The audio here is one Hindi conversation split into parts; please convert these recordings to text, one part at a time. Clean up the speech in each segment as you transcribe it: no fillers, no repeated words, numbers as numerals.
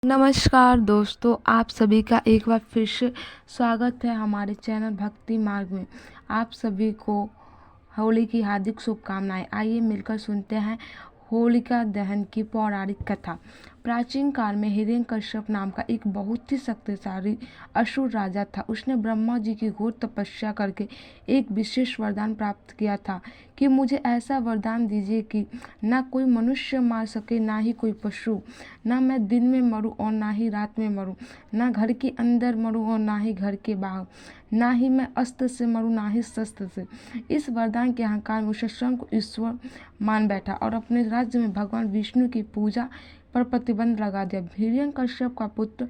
नमस्कार दोस्तों, आप सभी का एक बार फिर से स्वागत है हमारे चैनल भक्ति मार्ग में। आप सभी को होली की हार्दिक शुभकामनाएं। आइए मिलकर सुनते हैं होलिका दहन की पौराणिक कथा। प्राचीन काल में हिरण्यकश्यप नाम का एक बहुत ही शक्तिशाली असुर राजा था। उसने ब्रह्मा जी की घोर तपस्या करके एक विशेष वरदान प्राप्त किया था कि मुझे ऐसा वरदान दीजिए कि ना कोई मनुष्य मार सके, ना ही कोई पशु, ना मैं दिन में मरूं और ना ही रात में मरूं, ना घर के अंदर मरूं और ना ही घर के बाहर, ना ही मैं अस्त्र से मरूं ना ही शस्त्र से। इस वरदान के अहंकार में उसे स्वयं को ईश्वर मान बैठा और अपने राज्य में भगवान विष्णु की पूजा पर प्रतिबंध लगा दिया। हिरण्यकश्यप का पुत्र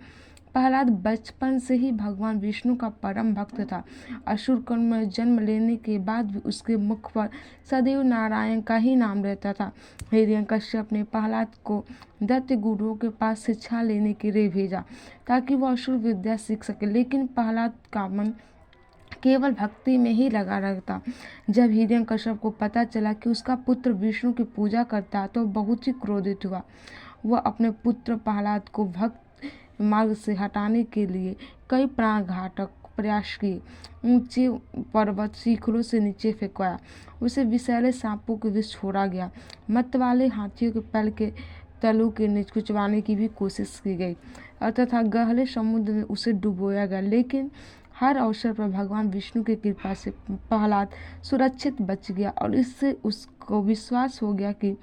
प्रहलाद बचपन से ही भगवान विष्णु का परम भक्त था। असुर कुल में जन्म लेने के बाद भी उसके मुख पर सदैव नारायण का ही नाम रहता था। हिरण्यकश्यप ने प्रहलाद को दैत्य गुरुओं के पास शिक्षा लेने के लिए भेजा ताकि वह असुर विद्या सीख सके, लेकिन प्रहलाद का मन केवल भक्ति में ही लगा रहता। जब हिरण्यकश्यप को पता चला कि उसका पुत्र विष्णु की पूजा करता है तो बहुत ही क्रोधित हुआ। वह अपने पुत्र प्रहलाद को भक्त मार्ग से हटाने के लिए कई प्राणघातक प्रयास किए। ऊंचे पर्वत शिखरों से नीचे फेंकवाया, उसे विषैले सांपों के विष छोड़ा गया, मत वाले हाथियों के पैर के तलू के कुचवाने की भी कोशिश की गई और तथा गहरे समुद्र में उसे डुबोया गया। लेकिन हर अवसर पर भगवान विष्णु की कृपा से प्रहलाद सुरक्षित बच गया और इससे उसको विश्वास हो गया कि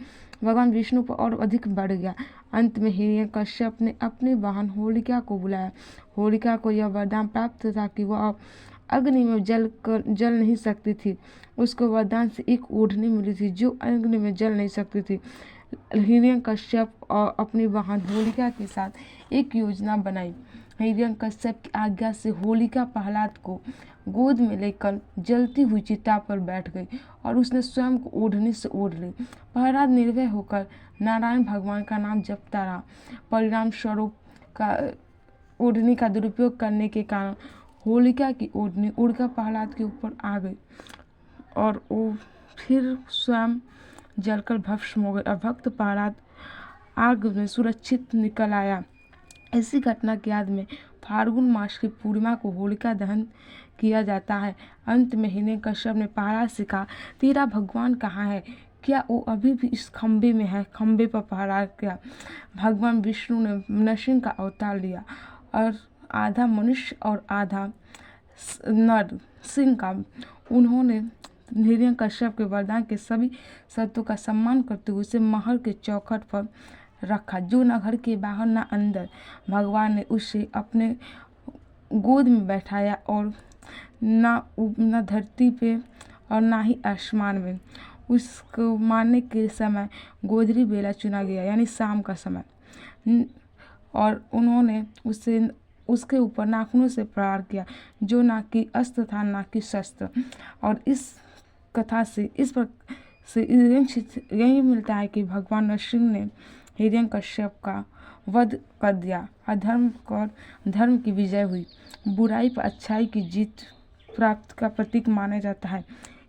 भगवान विष्णु पर और अधिक बढ़ गया। अंत में हिरण्यकश्यप ने अपनी बहन होलिका को बुलाया। होलिका को यह वरदान प्राप्त था कि वह अग्नि में जल नहीं सकती थी। उसको वरदान से एक ओढ़नी मिली थी जो अग्नि में जल नहीं सकती थी। हिरण्यकश्यप और अपनी बहन होलिका के साथ एक योजना बनाई। हिरण्यकश्यप की आज्ञा से होलिका प्रहलाद को गोद में लेकर जलती हुई चिता पर बैठ गई और उसने स्वयं को ओढ़नी से ओढ़ ली। प्रहलाद निर्भय होकर नारायण भगवान का नाम जपता रहा। परिणाम स्वरूप का ओढ़नी का दुरुपयोग करने के कारण होलिका की ओढ़नी उड़कर प्रहलाद के ऊपर आ गई और वो फिर स्वयं जलकर भस्म हो गई और भक्त प्रहलाद आग में सुरक्षित निकल आया। इसी घटना की याद में फाल्गुन मास की पूर्णिमा को होलिका दहन किया जाता है। अंत में हिरण्यकश्यप ने प्रहलाद से कहा, तेरा भगवान कहाँ है? क्या वो अभी भी इस खंबे में है? खंबे पर प्रहलाद किया। भगवान विष्णु ने नरसिंह का अवतार लिया और आधा मनुष्य और आधा नर सिंह का उन्होंने हिरण्यकश्यप के वरदान के सभी शर्तों का सम्मान करते हुए उसे महल के चौखट पर रखा, जो न घर के बाहर न अंदर। भगवान ने उसे अपने गोद में बैठाया और न धरती पे और ना ही आसमान में। उसको मारने के समय गोधरी बेला चुना गया, यानी शाम का समय, और उन्होंने उसके ऊपर नाखूनों से प्रहार किया, जो ना कि अस्त्र था ना कि शस्त्र। और इस कथा से यही मिलता है कि भगवान नरसिंह ने हिरण्यकश्यप का वध कर दिया। अधर्म पर धर्म की विजय हुई, बुराई पर अच्छाई की जीत प्राप्त का प्रतीक माना जाता है।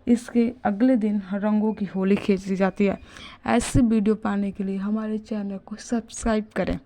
इसके अगले दिन रंगों की होली खेली जाती है। ऐसी वीडियो पाने के लिए हमारे चैनल को सब्सक्राइब करें।